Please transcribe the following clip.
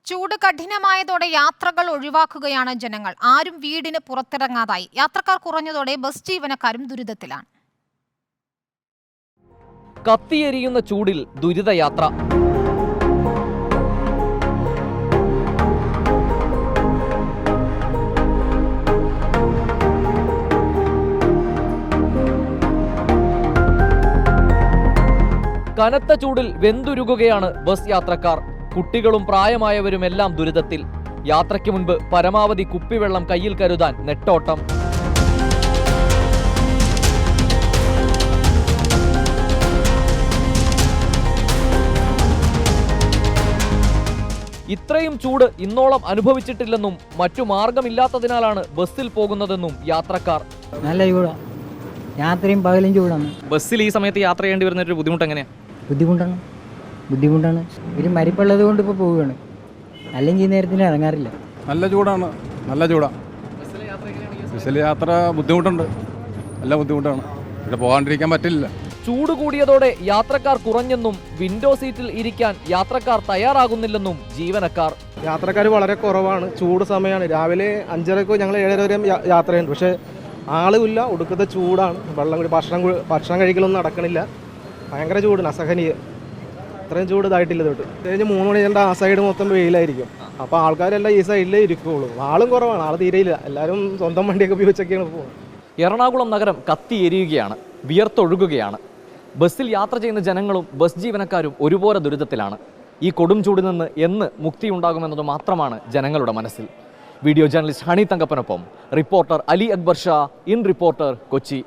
ചൂട് കഠിനമായതോടെ യാത്രകൾ ഒഴിവാക്കുകയാണ് ജനങ്ങൾ. ആരും വീടിന് പുറത്തിറങ്ങാതായി. യാത്രക്കാർ കുറഞ്ഞതോടെ ബസ് ജീവനക്കാരും ദുരിതത്തിലാണ്. കത്തിയെരിയുന്ന ചൂടിൽ ദുരിതയാത്ര. കനത്ത ചൂടിൽ വെന്തുരുകുകയാണ് ബസ് യാത്രക്കാർ. കുട്ടികളും പ്രായമായവരുമെല്ലാം ദുരിതത്തിൽ. യാത്രയ്ക്ക് മുൻപ് പരമാവധി കുപ്പിവെള്ളം കയ്യിൽ കരുതാൻ നെട്ടോട്ടം. ഇത്രയും ചൂട് ഇന്നോളം അനുഭവിച്ചിട്ടില്ലെന്നും മറ്റു മാർഗമില്ലാത്തതിനാലാണ് ബസ്സിൽ പോകുന്നതെന്നും യാത്രക്കാർ. നല്ല ചൂടാണ്, യാത്രയും പകലും ചൂടാണ്. ബസ്സിൽ ഈ സമയത്ത് യാത്ര ചെയ്യേണ്ടി വരുന്ന ഒരു ബുദ്ധിമുട്ട് എങ്ങനെയാണ്? ബുദ്ധിമുട്ടാണ്. ഒരു മരിപ്പുള്ളത് കൊണ്ട് ഇപ്പോൾ പോവുകയാണ്, അല്ലെങ്കിൽ ഈ നേരത്തിന് ഇറങ്ങാറില്ല. നല്ല ചൂടാണ്. ബസ്സിൽ യാത്ര ബുദ്ധിമുട്ടുണ്ട്, നല്ല ബുദ്ധിമുട്ടാണ്. ഇവിടെ പോകാണ്ടിരിക്കാൻ പറ്റില്ല. ചൂട് കൂടിയതോടെ യാത്രക്കാർ കുറഞ്ഞെന്നും വിൻഡോ സീറ്റിൽ ഇരിക്കാൻ യാത്രക്കാർ തയ്യാറാകുന്നില്ലെന്നും ജീവനക്കാർ. യാത്രക്കാർ വളരെ കുറവാണ്. ചൂട് സമയമാണ്. രാവിലെ 5:30 ഞങ്ങൾ 7:30 വരെ യാത്രയുണ്ട്. പക്ഷേ ആളുമില്ല, ഒടുക്കത്തെ ചൂടാണ്. വെള്ളം കൂടി ഭക്ഷണം കഴിക്കലൊന്നും നടക്കണില്ല. ഭയങ്കര ചൂടാണ്, അസഹനീയം. ഇത്രയും ചൂട് ഇതായിട്ടില്ല തൊട്ട്. കഴിഞ്ഞ് 3 മണി കഴിഞ്ഞാൽ ആ സൈഡ് മൊത്തം വെയിലായിരിക്കും. അപ്പോൾ ആൾക്കാരെല്ലാം ഈ സൈഡിലേ ഇരിക്കുകയുള്ളൂ. ആളും കുറവാണ്, ആൾ തീരെയില്ല. എല്ലാവരും സ്വന്തം വണ്ടിയൊക്കെ ഉപയോഗിച്ചൊക്കെയാണ് പോകുന്നത്. എറണാകുളം നഗരം കത്തിയെരിയുകയാണ്, വിയർത്തൊഴുകുകയാണ്. ബസ്സിൽ യാത്ര ചെയ്യുന്ന ജനങ്ങളും ബസ് ജീവനക്കാരും ഒരുപോലെ ദുരിതത്തിലാണ്. ഈ കൊടും ചൂടിൽ നിന്ന് എന്ന് മുക്തിയുണ്ടാകുമെന്നത് മാത്രമാണ് ജനങ്ങളുടെ മനസ്സിൽ. വീഡിയോ ജേർണലിസ്റ്റ് ഹണി തങ്കപ്പനൊപ്പം reporter Ali Akbar Shah, in reporter, Kochi.